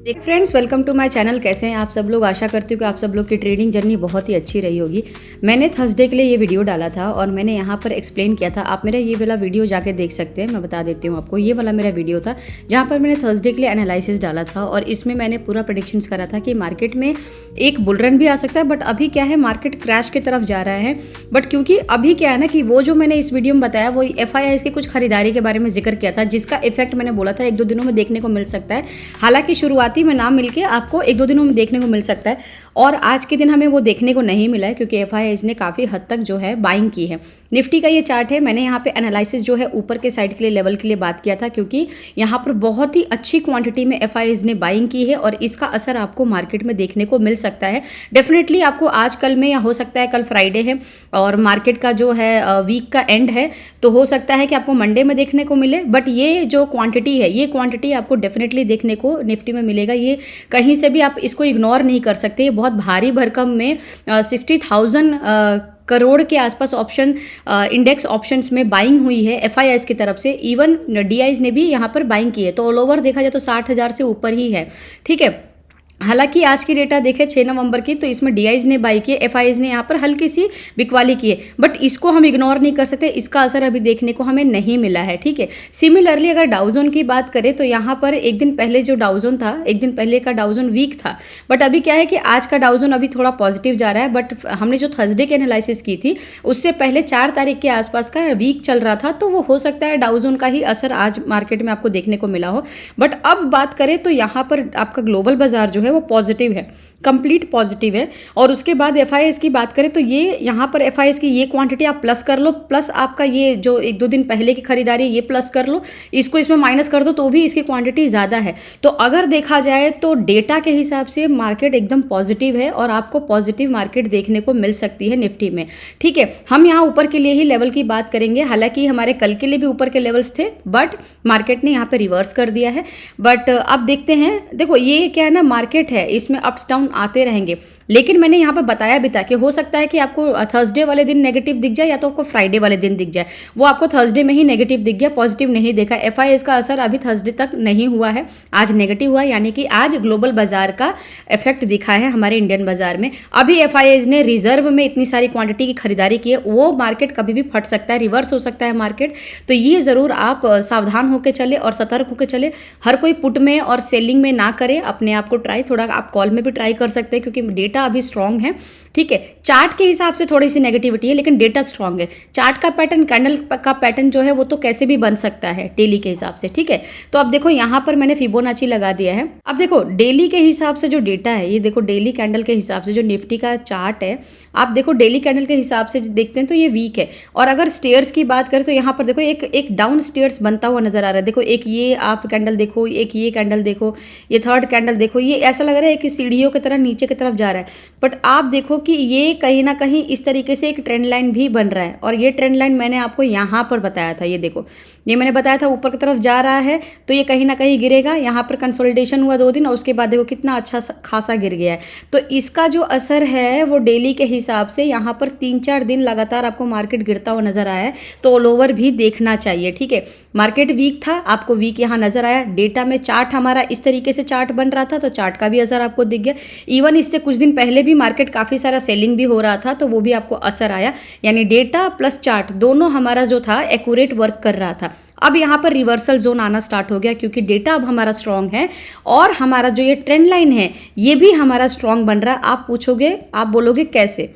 Friends, welcome to my channel. कैसे हैं आप सब लोग? आशा करती हूँ कि आप सब लोग की ट्रेडिंग जर्नी बहुत ही अच्छी रही होगी। मैंने थर्सडे के लिए ये वीडियो डाला था और मैंने यहाँ पर एक्सप्लेन किया था। आप मेरा ये वाला वीडियो जाके देख सकते हैं। मैं बता देती हूँ आपको, ये वाला मेरा वीडियो था जहाँ पर मैंने थर्सडे के लिए एनालिसिस डाला था और इसमें मैंने पूरा प्रेडिक्शंस करा था कि मार्केट में एक बुल रन भी आ सकता है, बट अभी क्या है, मार्केट क्रैश की तरफ जा रहा है। बट क्योंकि अभी क्या है ना कि वो जो मैंने इस वीडियो में बताया वो FIIs की कुछ खरीदारी के बारे में जिक्र किया था, जिसका इफेक्ट मैंने बोला था 1-2 दिनों में देखने को मिल सकता है। हालांकि शुरुआती में ना मिलके आपको 1-2 दिनों में देखने को मिल सकता है और आज के दिन हमें वो देखने को नहीं मिला है क्योंकि FIIs ने काफ़ी हद तक जो है बाइंग की है। निफ्टी का ये चार्ट है। मैंने यहाँ पे एनालिसिस जो है ऊपर के साइड के लिए लेवल के लिए बात किया था क्योंकि यहाँ पर बहुत ही अच्छी क्वांटिटी में FIIs ने बाइंग की है और इसका असर आपको मार्केट में देखने को मिल सकता है। डेफिनेटली आपको आज कल में, या हो सकता है कल फ्राइडे है और मार्केट का जो है वीक का एंड है, तो हो सकता है कि आपको मंडे में देखने को मिले। बट ये जो क्वांटिटी है, ये क्वांटिटी आपको डेफिनेटली देखने को निफ्टी में मिलेगा। ये कहीं से भी आप इसको इग्नोर नहीं कर सकते। ये बहुत भारी भरकम में 60,000 करोड़ के आसपास ऑप्शन इंडेक्स ऑप्शंस में बाइंग हुई है FIIs की तरफ से। इवन DIs ने भी यहाँ पर बाइंग की है, तो ऑल ओवर देखा जाए तो 60,000 से ऊपर ही है। ठीक है, हालांकि आज की डेटा देखें 6 नवंबर की, तो इसमें DIs ने बाई की, FIIs ने यहाँ पर हल्की सी बिकवाली की है, बट इसको हम इग्नोर नहीं कर सकते। इसका असर अभी देखने को हमें नहीं मिला है। ठीक है, सिमिलरली अगर डाउजोन की बात करें तो यहाँ पर एक दिन पहले जो डाउजोन था, एक दिन पहले का डाउजोन वीक था, बट अभी क्या है कि आज का डाउजोन अभी थोड़ा पॉजिटिव जा रहा है। बट हमने जो थर्सडे की एनालिसिस की थी उससे पहले 4 तारीख के आसपास का वीक चल रहा था, तो वो हो सकता है डाउजोन का ही असर आज मार्केट में आपको देखने को मिला हो। बट अब बात करें तो यहाँ पर आपका ग्लोबल बाजार जो है वो पॉजिटिव है, कंप्लीट पॉजिटिव है। और उसके बाद FIIs की बात करें तो ये यहाँ पर FIIs की ये क्वांटिटी आप प्लस कर लो, प्लस आपका ये जो 1-2 दिन पहले की खरीदारी ये प्लस कर लो, इसको इसमें माइनस कर दो तो भी इसकी क्वांटिटी ज़्यादा है। तो अगर देखा जाए तो डेटा के हिसाब से मार्केट एकदम पॉजिटिव है और आपको पॉजिटिव मार्केट देखने को मिल सकती है निफ्टी में। ठीक है, हम यहाँ ऊपर के लिए ही लेवल की बात करेंगे। हालांकि हमारे कल के लिए भी ऊपर के लेवल्स थे, बट मार्केट ने यहाँ पर रिवर्स कर दिया है। बट अब देखते हैं, देखो ये क्या है ना, मार्केट है, इसमें अप्स डाउन आते रहेंगे। लेकिन मैंने यहाँ पर बताया भी था कि हो सकता है कि आपको थर्सडे वाले दिन नेगेटिव दिख जाए या तो आपको फ्राइडे वाले दिन दिख जाए। वो आपको थर्सडे में ही नेगेटिव दिख गया, पॉजिटिव नहीं देखा। FIIs का असर अभी थर्सडे तक नहीं हुआ है, आज नेगेटिव हुआ, यानी कि आज ग्लोबल बाजार का इफेक्ट दिखा है हमारे इंडियन बाजार में। अभी FIIs ने रिजर्व में इतनी सारी क्वांटिटी की खरीदारी की है, वो मार्केट कभी भी फट सकता है, रिवर्स हो सकता है मार्केट। तो ये ज़रूर आप सावधान होकर चले और सतर्क होकर चले। हर कोई पुट में और सेलिंग में ना करे, अपने आप को ट्राई, थोड़ा आप कॉल में भी ट्राई कर सकते हैं क्योंकि डेटा अभी स्ट्रांग है। ठीक है, चार्ट के हिसाब से थोड़ी सी नेगेटिविटी है लेकिन डेटा स्ट्रांग है। चार्ट का पैटर्न, कैंडल का पैटर्न जो है वो तो कैसे भी बन सकता है डेली के हिसाब से। ठीक है, तो अब देखो यहाँ पर मैंने फिबोनाची लगा दिया है। अब देखो डेली के हिसाब से जो डेटा है, ये देखो डेली कैंडल के हिसाब से जो निफ्टी का चार्ट है, आप देखो डेली कैंडल के हिसाब से देखते हैं तो ये वीक है। और अगर स्टेयर्स की बात करें तो यहाँ पर देखो एक डाउन स्टेयर्स बनता हुआ नजर आ रहा है। देखो एक ये आप कैंडल देखो, एक ये कैंडल देखो, ये थर्ड कैंडल देखो, ये ऐसा लग रहा है कि सीढ़ियों की तरह नीचे की तरफ जा रहा है। बट आप देखो कि ये कहीं ना कहीं इस तरीके से एक ट्रेंड लाइन भी बन रहा है और ये ट्रेंड लाइन मैंने आपको यहाँ पर बताया था। ये देखो, ये मैंने बताया था ऊपर की तरफ जा रहा है तो ये कहीं ना कहीं गिरेगा। यहाँ पर कंसोलिडेशन हुआ 2 दिन और उसके बाद देखो कितना अच्छा खासा गिर गया है। तो इसका जो असर है वो डेली के हिसाब से यहाँ पर 3-4 दिन लगातार आपको मार्केट गिरता हुआ नजर आया है, तो ऑल ओवर भी देखना चाहिए। ठीक है, मार्केट वीक था, आपको वीक यहाँ नजर आया। डेटा में चार्ट हमारा इस तरीके से चार्ट बन रहा था तो चार्ट का भी असर आपको दिख गया। इवन इससे कुछ दिन पहले भी मार्केट काफ़ी सारा सेलिंग भी हो रहा था तो वो भी आपको असर आया। यानी डेटा प्लस चार्ट दोनों हमारा जो था एक्यूरेट वर्क कर रहा था। अब यहाँ पर रिवर्सल जोन आना स्टार्ट हो गया क्योंकि डेटा अब हमारा स्ट्रांग है और हमारा जो ये ट्रेंड लाइन है ये भी हमारा स्ट्रांग बन रहा है। आप पूछोगे, आप बोलोगे कैसे,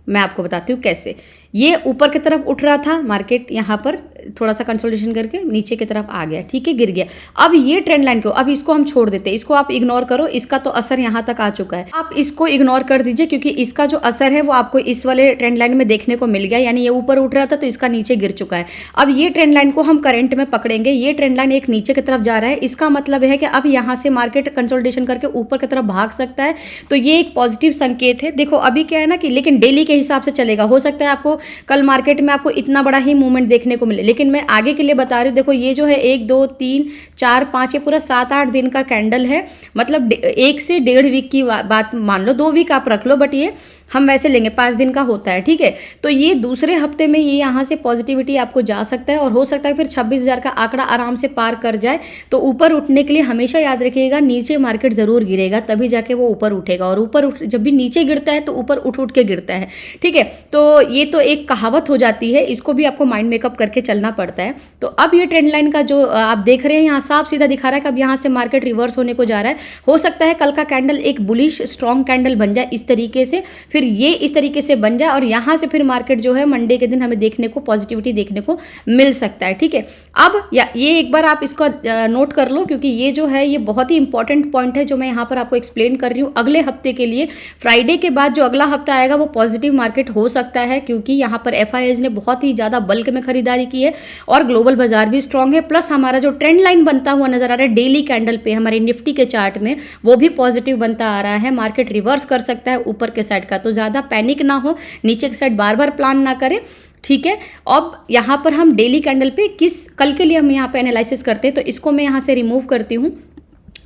मैं आपको बताती हूँ कैसे। ये ऊपर की तरफ उठ रहा था मार्केट, यहाँ पर थोड़ा सा कंसोलिडेशन करके नीचे की तरफ आ गया। ठीक है, गिर गया। अब ये ट्रेंड लाइन को, अब इसको हम छोड़ देते हैं, इसको आप इग्नोर करो, इसका तो असर यहाँ तक आ चुका है। आप इसको इग्नोर कर दीजिए क्योंकि इसका जो असर है वो आपको इस वाले ट्रेंड लाइन में देखने को मिल गया। यानी ये ऊपर उठ रहा था तो इसका नीचे गिर चुका है। अब ये ट्रेंड लाइन को हम करंट में पकड़ेंगे। ये ट्रेंड लाइन एक नीचे की तरफ जा रहा है, इसका मतलब है कि अब यहाँ से मार्केट कंसोलिडेशन करके ऊपर की तरफ भाग सकता है, तो ये एक पॉजिटिव संकेत है। देखो अभी क्या है ना कि लेकिन डेली के हिसाब से चलेगा। हो सकता है आपको कल मार्केट में आपको इतना बड़ा ही मूवमेंट देखने को मिले, लेकिन मैं आगे के लिए बता रही हूँ। देखो ये जो है 1 2 3 4 5, ये पूरा 7-8 दिन का कैंडल है। मतलब 1 से 1.5 वीक की बात मान लो, 2 वीक आप रख लो, बट ये हम वैसे लेंगे, 5 दिन का होता है, ठीक है। तो ये दूसरे हफ्ते में ये यहाँ से पॉजिटिविटी आपको जा सकता है और हो सकता है फिर 26,000 का आंकड़ा आराम से पार कर जाए। तो ऊपर उठने के लिए हमेशा याद रखिएगा नीचे मार्केट ज़रूर गिरेगा, तभी जाके वो ऊपर उठेगा, और ऊपर उठ जब भी नीचे गिरता है तो ऊपर उठ उठ के गिरता है, ठीक है। तो ये तो एक कहावत हो जाती है, इसको भी आपको माइंड मेकअप करके चलना पड़ता है। तो अब ये ट्रेंड लाइन का जो आप देख रहे हैं यहाँ साफ सीधा दिखा रहा है कि अब यहाँ से मार्केट रिवर्स होने को जा रहा है। हो सकता है कल का कैंडल एक बुलिश स्ट्रॉन्ग कैंडल बन जाए इस तरीके से, फिर ये इस तरीके से बन जाए और यहाँ से फिर मार्केट जो है मंडे के दिन हमें देखने को पॉजिटिविटी देखने को मिल सकता है, ठीक है। अब ये एक बार आप इसको नोट कर लो, क्योंकि ये जो है ये बहुत ही इंपॉर्टेंट पॉइंट है जो मैं यहाँ पर आपको एक्सप्लेन कर रही हूँ। अगले हफ्ते के लिए फ्राइडे के बाद जो अगला हफ्ता आएगा वो पॉजिटिव मार्केट हो सकता है, क्योंकि यहाँ पर एफआईआईज ने बहुत ही ज़्यादा बल्क में खरीदारी की है और ग्लोबल बाजार भी स्ट्रांग है। प्लस हमारा जो ट्रेंड लाइन बनता हुआ नजर आ रहा है डेली कैंडल पे हमारे निफ्टी के चार्ट में, वो भी पॉजिटिव बनता आ रहा है। मार्केट रिवर्स कर सकता है ऊपर के साइड का, तो ज़्यादा पैनिक ना हो, नीचे के साइड बार बार प्लान ना करें, ठीक है। अब यहाँ पर हम डेली कैंडल पे किस कल के लिए हम यहाँ पे एनालिसिस करते हैं, तो इसको मैं यहाँ से रिमूव करती हूँ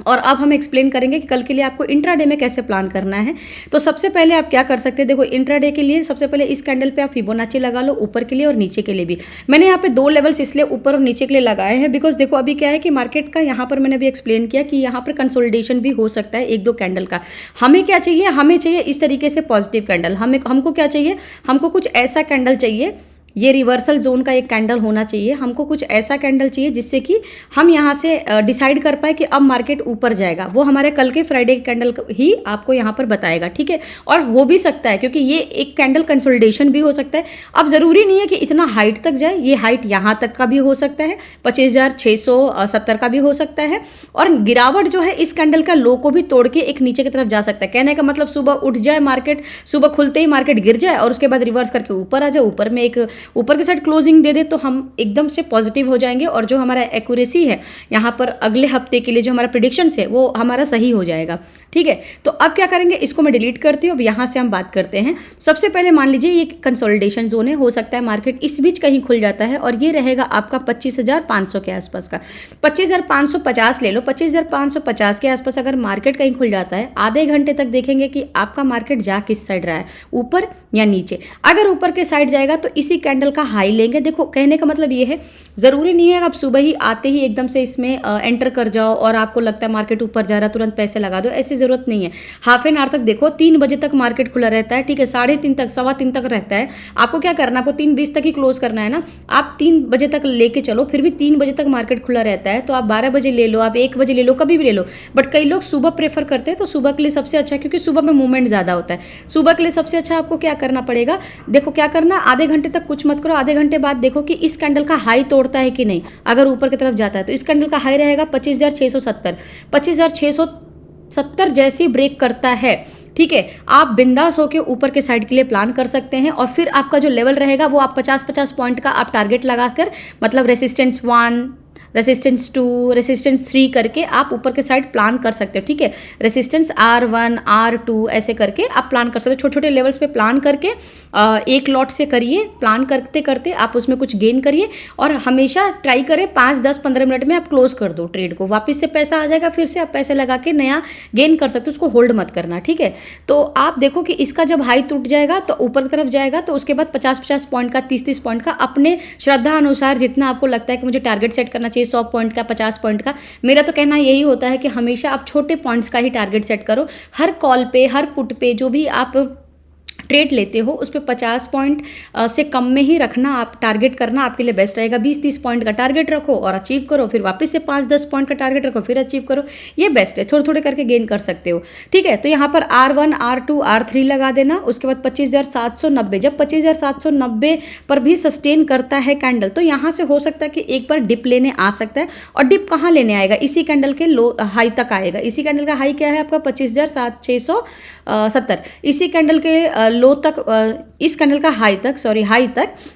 और अब हम एक्सप्लेन करेंगे कि कल के लिए आपको इंट्राडे में कैसे प्लान करना है। तो सबसे पहले आप क्या कर सकते हैं, देखो इंट्राडे के लिए सबसे पहले इस कैंडल पे आप फिबोनाची लगा लो, ऊपर के लिए और नीचे के लिए भी। मैंने यहाँ पे 2 लेवल्स इसलिए ऊपर और नीचे के लिए लगाए हैं, बिकॉज देखो अभी क्या है कि मार्केट का यहाँ पर मैंने अभी एक्सप्लेन किया कि यहाँ पर कंसोलिडेशन भी हो सकता है 1-2 कैंडल का। हमें क्या चाहिए, हमें चाहिए इस तरीके से पॉजिटिव कैंडल। हमको क्या चाहिए, हमको कुछ ऐसा कैंडल चाहिए, ये रिवर्सल जोन का एक कैंडल होना चाहिए। हमको कुछ ऐसा कैंडल चाहिए जिससे कि हम यहाँ से डिसाइड कर पाए कि अब मार्केट ऊपर जाएगा। वो हमारे कल के फ्राइडे के कैंडल ही आपको यहाँ पर बताएगा, ठीक है। और हो भी सकता है क्योंकि ये एक कैंडल कंसोलिडेशन भी हो सकता है। अब ज़रूरी नहीं है कि इतना हाइट तक जाए, ये हाइट यहाँ तक का भी हो सकता है, 25,670 का भी हो सकता है। और गिरावट जो है इस कैंडल का लो को भी तोड़ के एक नीचे की तरफ जा सकता है। कहने का मतलब सुबह उठ जाए मार्केट, सुबह खुलते ही मार्केट गिर जाए और उसके बाद रिवर्स करके ऊपर आ जाए, ऊपर में एक ऊपर के साइड क्लोजिंग दे दे, तो हम एकदम से पॉजिटिव हो जाएंगे और जो हमारा एक्यूरेसी है यहाँ पर अगले हफ्ते के लिए जो हमारा प्रेडिक्शंस है वो हमारा सही हो जाएगा, ठीक है। तो अब क्या करेंगे, इसको मैं डिलीट करती हूँ। अब यहाँ से हम बात करते हैं। सबसे पहले मान लीजिए ये कंसोलिडेशन जोन है, हो सकता है मार्केट इस बीच कहीं खुल जाता है और ये रहेगा आपका 25,500 के आसपास का। 25,550 ले लो, 25,550 के आसपास अगर मार्केट कहीं खुल जाता है, आधे घंटे तक देखेंगे कि आपका मार्केट जा किस साइड रहा है, ऊपर या नीचे। अगर ऊपर के साइड जाएगा तो इसी कैंडल का हाई लेंगे। देखो कहने का मतलब ये है, ज़रूरी नहीं है आप सुबह ही आते ही एकदम से इसमें एंटर कर जाओ और आपको लगता है मार्केट ऊपर जा रहा है तुरंत पैसे लगा दो, ऐसी ज़रूरत नहीं है। हाफ एन आवर तक देखो, 3 बजे तक मार्केट खुला रहता है, ठीक है, 3:30 तक, 3:15 तक रहता है। आपको क्या करना, आपको 3:20 तक ही क्लोज करना है ना। आप 3 बजे तक लेके चलो, फिर भी 3 बजे तक मार्केट खुला रहता है, तो आप 12 बजे ले लो, आप 1 बजे ले लो, कभी भी ले लो। बट कई लोग सुबह प्रेफर करते हैं, तो सुबह के लिए सबसे अच्छा है, क्योंकि सुबह में मूवमेंट ज़्यादा होता है। सुबह के लिए सबसे अच्छा आपको क्या करना पड़ेगा, देखो क्या करना, आधे घंटे तक कुछ मत करो, आधे घंटे बाद देखो कि इस कैंडल का हाई तोड़ता है कि नहीं। अगर ऊपर की तरफ जाता है तो इस कैंडल का हाई रहेगा 25,670। 25,670 जैसे ब्रेक करता है, ठीक है, आप बिंदास होकर ऊपर के साइड के लिए प्लान कर सकते हैं। और फिर आपका जो लेवल रहेगा वो आप 50-50 पॉइंट का आप टारगेट लगाकर, मतलब रेसिस्टेंस 1, रेसिस्टेंस 2, रेसिस्टेंस 3 करके आप ऊपर के साइड प्लान कर सकते हो, ठीक है। रेसिस्टेंस R1, R2 ऐसे करके आप प्लान कर सकते हो। छोटे छोटे लेवल्स पे प्लान करके एक लॉट से करिए, प्लान करते करते आप उसमें कुछ गेन करिए और हमेशा ट्राई करें 5, 10, 15 मिनट में आप क्लोज कर दो ट्रेड को, वापस से पैसा आ जाएगा, फिर से आप पैसे लगा के नया गेन कर सकते हो, उसको होल्ड मत करना, ठीक है। तो आप देखो कि इसका जब हाई टूट जाएगा तो ऊपर की तरफ जाएगा, तो उसके बाद 50-50 पॉइंट का, 30-30 पॉइंट का, अपने श्रद्धा अनुसार जितना आपको लगता है कि मुझे टारगेट सेट करना चाहिए, 100 पॉइंट का, 50 पॉइंट का। मेरा तो कहना यही होता है कि हमेशा आप छोटे पॉइंट्स का ही टारगेट सेट करो। हर कॉल पे, हर पुट पे जो भी आप ट्रेड लेते हो उस पर 50 पॉइंट से कम में ही रखना, आप टारगेट करना आपके लिए बेस्ट रहेगा। 20-30 पॉइंट का टारगेट रखो और अचीव करो, फिर वापस से 5-10 पॉइंट का टारगेट रखो, फिर अचीव करो, ये बेस्ट है। थोड़े थोड़े करके गेन कर सकते हो, ठीक है। तो यहाँ पर R1, R2, R3 लगा देना। उसके बाद 25,790, जब 25,790 पर भी सस्टेन करता है कैंडल, तो यहाँ से हो सकता है कि एक बार डिप लेने आ सकता है। और डिप कहाँ लेने आएगा, इसी कैंडल के लो हाई तक आएगा। इसी कैंडल का हाई क्या है आपका 25,670, इसी कैंडल के लो तक, इस कैंडल का हाई तक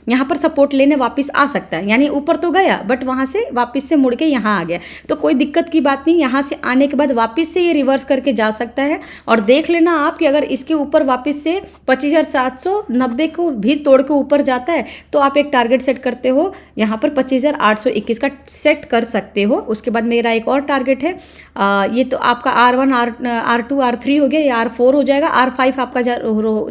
यहाँ पर सपोर्ट लेने वापस आ सकता है। यानी ऊपर तो गया बट वहाँ से वापस से मुड़ के यहाँ आ गया, तो कोई दिक्कत की बात नहीं। यहाँ से आने के बाद वापस से ये रिवर्स करके जा सकता है। और देख लेना आप कि अगर इसके ऊपर वापस से 25,790 को भी तोड़ के ऊपर जाता है तो आप एक टारगेट सेट करते हो, यहाँ पर 25,821 का सेट कर सकते हो। उसके बाद मेरा एक और टारगेट है, ये तो आपका R1, R2, R3 हो गया, या R4 हो जाएगा। R5 आपका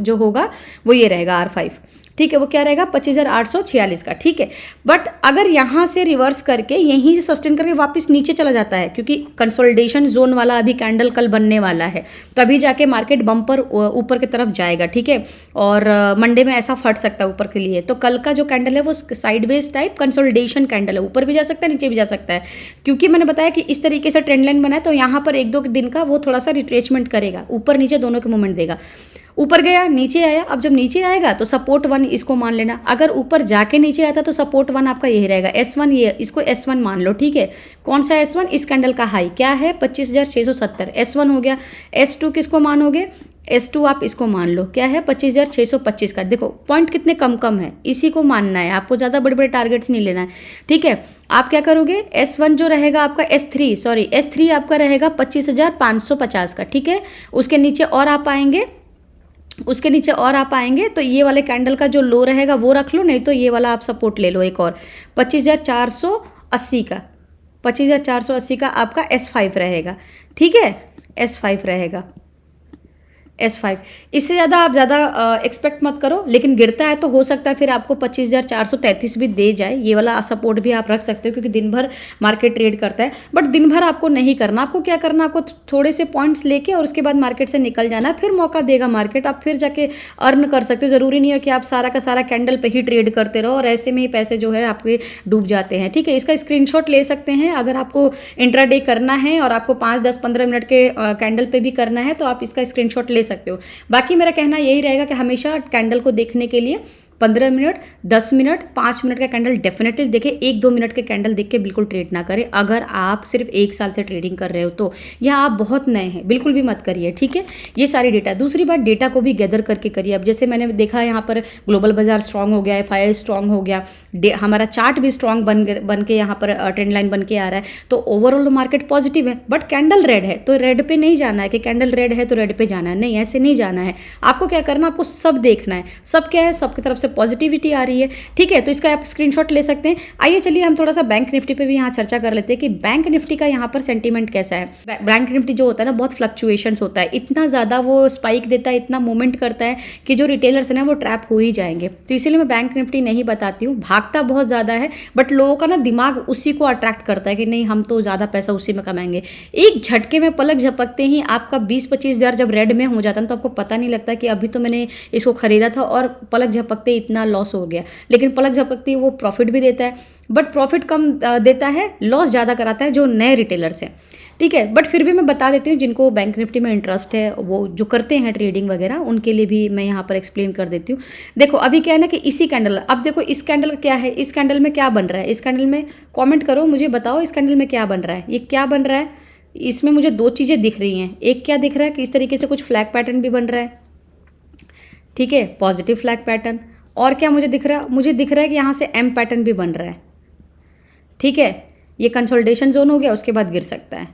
जो होगा वो ये रहेगा R5, ठीक है, वो क्या रहेगा 25,846 का, ठीक है। बट अगर यहाँ से रिवर्स करके यहीं से सस्टेन करके वापस नीचे चला जाता है, क्योंकि कंसोलिडेशन जोन वाला अभी कैंडल कल बनने वाला है, तभी जाके मार्केट बम्पर ऊपर की तरफ जाएगा, ठीक है। और मंडे में ऐसा फट सकता है ऊपर के लिए। तो कल का जो कैंडल है वो साइडवेज टाइप कंसोलिडेशन कैंडल है, ऊपर भी जा सकता है नीचे भी जा सकता है, क्योंकि मैंने बताया कि इस तरीके से ट्रेंड लाइन बना है। तो यहाँ पर 1-2 दिन का वो थोड़ा सा रिट्रेसमेंट करेगा, ऊपर नीचे दोनों के मूवमेंट देगा। ऊपर गया नीचे आया, अब जब नीचे आएगा तो सपोर्ट 1 इसको मान लेना। अगर ऊपर जाके नीचे आता तो सपोर्ट 1 आपका यही रहेगा S1, ये इसको S1 मान लो, ठीक है। कौन सा S1? इस कैंडल का हाई क्या है 25,670, S1 हो गया। S2 किसको मानोगे? S2 आप इसको मान लो, क्या है 25,625 का। देखो पॉइंट कितने कम कम है, इसी को मानना है आपको, ज़्यादा बड़े बड़े टारगेट्स नहीं लेना है, ठीक है। आप क्या करोगे, S1 जो रहेगा आपका S3 आपका रहेगा 25,550 का, ठीक है। उसके नीचे और आप आएंगे तो ये वाले कैंडल का जो लो रहेगा वो रख लो, नहीं तो ये वाला आप सपोर्ट ले लो एक और 25,480 का, 25,480 का आपका S5 रहेगा, ठीक है। S5 रहेगा, S5। इससे ज़्यादा आप एक्सपेक्ट मत करो, लेकिन गिरता है तो हो सकता है फिर आपको 25,433 भी दे जाए। ये वाला सपोर्ट भी आप रख सकते हो, क्योंकि दिन भर मार्केट ट्रेड करता है। बट दिन भर आपको नहीं करना, आपको क्या करना, आपको थोड़े से पॉइंट्स लेके और उसके बाद मार्केट से निकल जाना है। फिर मौका देगा मार्केट, आप फिर जाके अर्न कर सकते हो। ज़रूरी नहीं हो कि आप सारा का सारा कैंडल पे ही ट्रेड करते रहो और ऐसे में ही पैसे जो है आपके डूब जाते हैं, ठीक है। इसका स्क्रीनशॉट ले सकते हैं अगर आपको इंट्राडे करना है और आपको 5, 10, 15 मिनट के कैंडल पे भी करना है तो आप इसका स्क्रीनशॉट ले सकते हो। बाकी मेरा कहना यही रहेगा कि हमेशा कैंडल को देखने के लिए 15 मिनट, 10 मिनट, 5 मिनट का कैंडल डेफिनेटली देखें। 1-2 मिनट के कैंडल देख के बिल्कुल ट्रेड ना करें। अगर आप सिर्फ 1 साल से ट्रेडिंग कर रहे हो तो, या आप बहुत नए हैं, बिल्कुल भी मत करिए, ठीक है। ये सारी डेटा। दूसरी बात, डेटा को भी गैदर करके करिए। अब जैसे मैंने देखा यहाँ पर ग्लोबल बाजार स्ट्रांग हो गया, FII स्ट्रांग हो गया, हमारा चार्ट भी स्ट्रांग बन के यहाँ पर ट्रेंड लाइन बन के आ रहा है, तो ओवरऑल मार्केट पॉजिटिव है। बट कैंडल रेड है तो रेड पे नहीं जाना है कि कैंडल रेड है तो रेड पे जाना है, नहीं, ऐसे नहीं जाना है। आपको क्या करना, आपको सब देखना है, सब क्या है, सबकी तरफ से पॉजिटिविटी आ रही है, ठीक है। तो इसका आप स्क्रीनशॉट ले सकते हैं। आइए चलिए हम थोड़ा सा बैंक निफ्टी पे भी यहाँ चर्चा कर लेते हैं कि बैंक निफ्टी का यहाँ पर सेंटीमेंट कैसा है। बैंक निफ्टी जो होता है ना, बहुत फ्लक्चुएशंस होता है, इतना ज़्यादा वो स्पाइक देता है, इतना मूवमेंट करता है कि जो रिटेलर्स हैं ना वो ट्रैप हो ही जाएंगे। तो इसीलिए मैं बैंक निफ्टी नहीं बताती हूँ। भागता बहुत ज़्यादा है, बट लोगों का ना दिमाग उसी को अट्रैक्ट करता है कि नहीं हम तो ज़्यादा पैसा उसी में कमाएंगे। एक झटके में पलक झपकते ही आपका 20-25 हज़ार जब रेड में हो जाता है तो आपको पता नहीं लगता कि अभी तो मैंने इसको खरीदा था और पलक झपकते इतना लॉस हो गया। लेकिन पलक झपकते वो प्रॉफिट भी देता है, बट प्रॉफिट कम देता है, लॉस ज़्यादा कराता है जो नए रिटेलर्स हैं, ठीक है। बट फिर भी मैं बता देती हूँ जिनको बैंक निफ्टी में इंटरेस्ट है, वो जो करते हैं ट्रेडिंग वगैरह, उनके लिए भी मैं यहाँ पर एक्सप्लेन कर देती हूँ। देखो अभी क्या है ना कि इसी कैंडल, अब देखो इस कैंडल क्या है, इस कैंडल में क्या बन रहा है, इस कैंडल में कमेंट करो, मुझे बताओ इस कैंडल में क्या बन रहा है, ये क्या बन रहा है। इसमें मुझे 2 चीज़ें दिख रही हैं। एक क्या दिख रहा है कि इस तरीके से कुछ फ्लैग पैटर्न भी बन रहा है, ठीक है, पॉजिटिव फ्लैग पैटर्न। और क्या मुझे दिख रहा है, मुझे दिख रहा है कि यहाँ से M पैटर्न भी बन रहा है, ठीक है। ये कंसोलिडेशन जोन हो गया, उसके बाद गिर सकता है।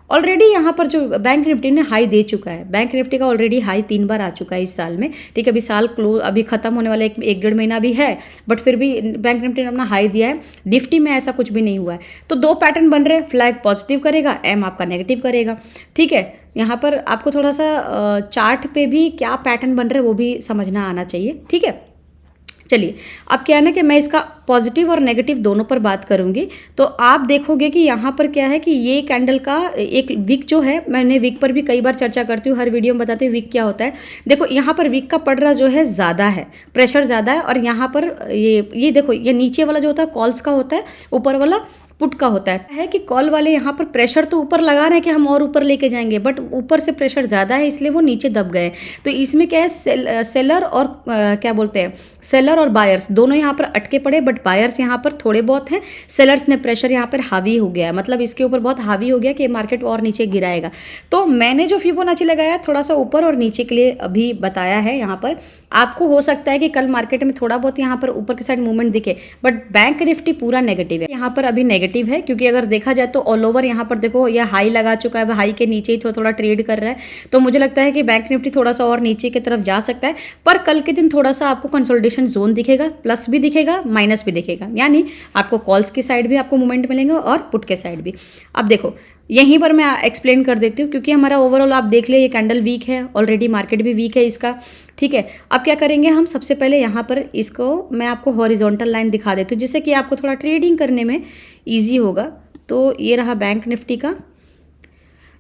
ऑलरेडी यहाँ पर जो बैंक निफ्टी ने हाई दे चुका है, बैंक निफ्टी का ऑलरेडी हाई 3 बार आ चुका है इस साल में, ठीक है। अभी साल अभी खत्म होने वाला 1-1.5 महीना भी है, बट फिर भी बैंक निफ्टी ने अपना हाई दिया है। निफ्टी में ऐसा कुछ भी नहीं हुआ है। तो 2 पैटर्न बन रहे हैं, फ्लैग पॉजिटिव करेगा, M आपका नेगेटिव करेगा, ठीक है। यहाँ पर आपको थोड़ा सा चार्ट पे भी क्या पैटर्न बन रहे हैं वो भी समझना आना चाहिए, ठीक है। चलिए अब क्या है ना कि मैं इसका पॉजिटिव और नेगेटिव दोनों पर बात करूंगी। तो आप देखोगे कि यहाँ पर क्या है कि ये कैंडल का एक विक जो है, मैंने विक पर भी कई बार चर्चा करती हूँ, हर वीडियो में बताती हूँ विक क्या होता है। देखो यहाँ पर विक का पड़ रहा जो है ज़्यादा है, प्रेशर ज़्यादा है। और यहाँ पर ये देखो, ये नीचे वाला जो होता है कॉल्स का होता है, ऊपर वाला पुट का होता है कि कॉल वाले यहाँ पर प्रेशर तो ऊपर लगा रहे हैं कि हम और ऊपर लेके जाएंगे, बट ऊपर से प्रेशर ज़्यादा है इसलिए वो नीचे दब गए। तो इसमें क्या है, सेलर और क्या बोलते हैं, सेलर और बायर्स दोनों यहाँ पर अटके पड़े, बट बायर्स यहाँ पर थोड़े बहुत हैं। सेलर्स ने प्रेशर यहाँ पर हावी हो गया है, मतलब इसके ऊपर बहुत हावी हो गया कि मार्केट और नीचे गिराएगा। तो मैंने जो फिबोनाची लगाया थोड़ा सा ऊपर और नीचे के लिए अभी बताया है। यहाँ पर आपको हो सकता है कि कल मार्केट में थोड़ा बहुत यहाँ पर ऊपर की साइड मूवमेंट दिखे, बट बैंक निफ्टी पूरा नेगेटिव है। यहाँ पर अभी नेगेटिव है, क्योंकि अगर देखा जाए तो ऑल ओवर यहाँ पर देखो यह हाई लगा चुका है, हाई के नीचे ही थोड़ा थोड़ा ट्रेड कर रहा है। तो मुझे लगता है कि बैंक निफ्टी थोड़ा सा और नीचे की तरफ जा सकता है, पर कल के दिन थोड़ा सा आपको कंसोलिडेशन जोन दिखेगा, प्लस भी दिखेगा, माइनस भी दिखेगा, यानी आपको कॉल्स की साइड भी आपको मूवमेंट मिलेंगे और पुट के साइड भी। अब देखो यहीं पर मैं एक्सप्लेन कर देती हूँ, क्योंकि हमारा ओवरऑल आप देख ले ये कैंडल वीक है, ऑलरेडी मार्केट भी वीक है इसका, ठीक है। अब क्या करेंगे हम, सबसे पहले यहाँ पर इसको मैं आपको हॉरिजॉन्टल लाइन दिखा देती हूँ, जिससे कि आपको थोड़ा ट्रेडिंग करने में ईजी होगा। तो ये रहा बैंक निफ्टी का,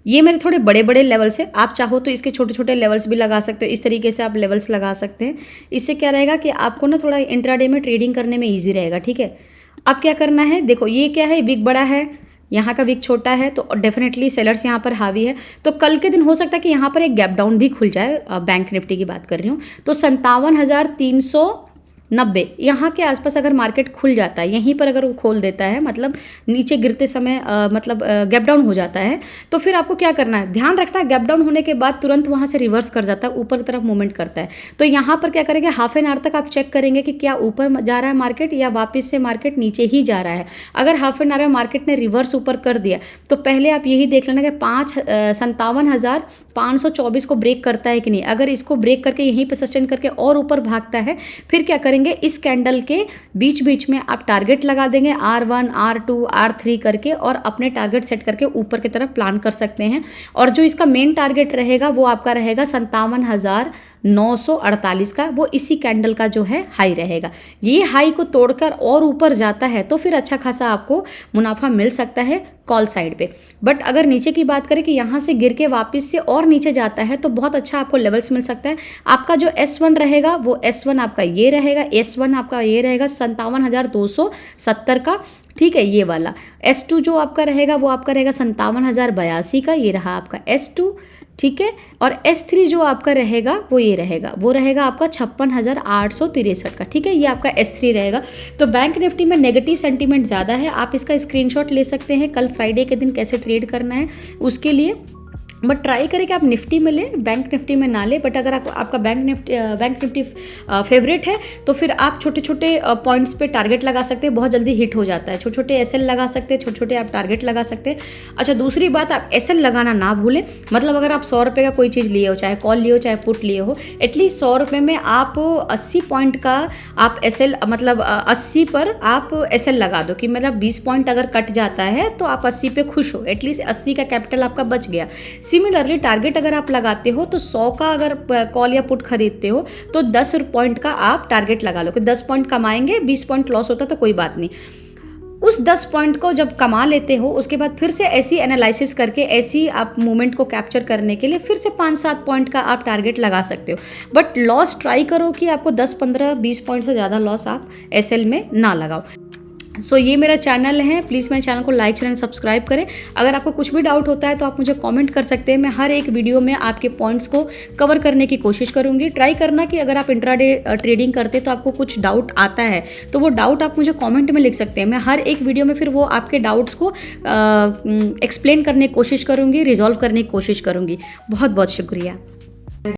ये मेरे थोड़े बड़े बड़े लेवल्स है, आप चाहो तो इसके छोटे छोटे लेवल्स भी लगा सकते हो, इस तरीके से आप लेवल्स लगा सकते हैं। इससे क्या रहेगा कि आपको ना थोड़ा इंट्राडे में ट्रेडिंग करने में ईजी रहेगा, ठीक है। अब क्या करना है, देखो ये क्या है, विक बड़ा है, यहाँ का विक छोटा है, तो डेफिनेटली सेलर्स यहाँ पर हावी है। तो कल के दिन हो सकता है कि यहाँ पर एक गैप डाउन भी खुल जाए, बैंक निफ्टी की बात कर रही हूँ। तो 57,390 यहाँ के आसपास अगर मार्केट खुल जाता है, यहीं पर अगर वो खोल देता है, मतलब नीचे गिरते समय गैप डाउन हो जाता है, तो फिर आपको क्या करना है, ध्यान रखना है, गैप डाउन होने के बाद तुरंत वहाँ से रिवर्स कर जाता है, ऊपर की तरफ मूवमेंट करता है। तो यहाँ पर क्या करेंगे, हाफ एन आवर तक आप चेक करेंगे कि क्या ऊपर जा रहा है मार्केट या वापस से मार्केट नीचे ही जा रहा है। अगर हाफ एन आवर में मार्केट ने रिवर्स ऊपर कर दिया, तो पहले आप यही देख लेना कि 57,524 को ब्रेक करता है कि नहीं। अगर इसको ब्रेक करके यहीं पर सस्टेन करके और ऊपर भागता है, फिर क्या करेंगे, इस कैंडल के बीच बीच में आप टारगेट लगा देंगे, R1 R2 R3 करके, और अपने टारगेट सेट करके ऊपर की तरफ प्लान कर सकते हैं। और जो इसका मेन टारगेट रहेगा वो आपका रहेगा 57,948 का, वो इसी कैंडल का जो है हाई रहेगा। ये हाई को तोड़कर और ऊपर जाता है तो फिर अच्छा खासा आपको मुनाफा मिल सकता है कॉल साइड पे। बट अगर नीचे की बात करें कि यहाँ से गिर के वापस से और नीचे जाता है, तो बहुत अच्छा आपको लेवल्स मिल सकता है। आपका जो S1 रहेगा वो S1 आपका ये रहेगा, S1 आपका ये रहेगा 57,270 का, ठीक है, ये वाला। S2 जो आपका रहेगा वो आपका रहेगा 57,082 का, ये रहा आपका S2, ठीक है। और S3 जो आपका रहेगा वो ये रहेगा, वो रहेगा आपका 56,863 का, ठीक है, ये आपका S3 रहेगा। तो बैंक निफ्टी में नेगेटिव सेंटीमेंट ज़्यादा है, आप इसका स्क्रीनशॉट ले सकते हैं कल फ्राइडे के दिन कैसे ट्रेड करना है उसके लिए। बट ट्राई करें कि आप निफ्टी में लें, बैंक निफ्टी में ना लें। बट अगर आपका बैंक निफ्टी फेवरेट है, तो फिर आप छोटे छोटे पॉइंट्स पे टारगेट लगा सकते हैं, बहुत जल्दी हिट हो जाता है। छोटे छोटे एसएल लगा सकते हैं, छोटे छोटे आप टारगेट लगा सकते हैं। अच्छा, दूसरी बात, आप एसएल लगाना ना भूलें। मतलब अगर आप 100 रुपये का कोई चीज़ लिए हो, चाहे कॉल लिए हो चाहे पुट लिए हो, एटलीस्ट 100 रुपये में आप 80 पॉइंट का आप एसएल, मतलब 80 पर आप एसएल लगा दो, कि मतलब 20 पॉइंट अगर कट जाता है तो आप 80 पे खुश हो, एटलीस्ट 80 का कैपिटल आपका बच गया। सिमिलरली टारगेट अगर आप लगाते हो तो 100 का अगर कॉल या पुट खरीदते हो तो 10 पॉइंट का आप टारगेट लगा लो, कि 10 पॉइंट कमाएंगे, 20 पॉइंट लॉस होता तो कोई बात नहीं। उस 10 पॉइंट को जब कमा लेते हो, उसके बाद फिर से ऐसी एनालिसिस करके ऐसी आप मूवमेंट को कैप्चर करने के लिए फिर से 5-7 पॉइंट का आप टारगेट लगा सकते हो। बट लॉस ट्राई करो कि आपको 10, 15, 20 पॉइंट से ज़्यादा लॉस आप एसएल में ना लगाओ। सो ये मेरा चैनल है, प्लीज़ मेरे चैनल को लाइक शेयर एंड सब्सक्राइब करें। अगर आपको कुछ भी डाउट होता है तो आप मुझे कमेंट कर सकते हैं, मैं हर एक वीडियो में आपके पॉइंट्स को कवर करने की कोशिश करूंगी। ट्राई करना कि अगर आप इंट्राडे ट्रेडिंग करते तो आपको कुछ डाउट आता है तो वो डाउट आप मुझे कमेंट में लिख सकते हैं। मैं हर एक वीडियो में फिर वो आपके डाउट्स को एक्सप्लेन करने की कोशिश करूँगी, रिजॉल्व करने की कोशिश करूँगी। बहुत बहुत शुक्रिया।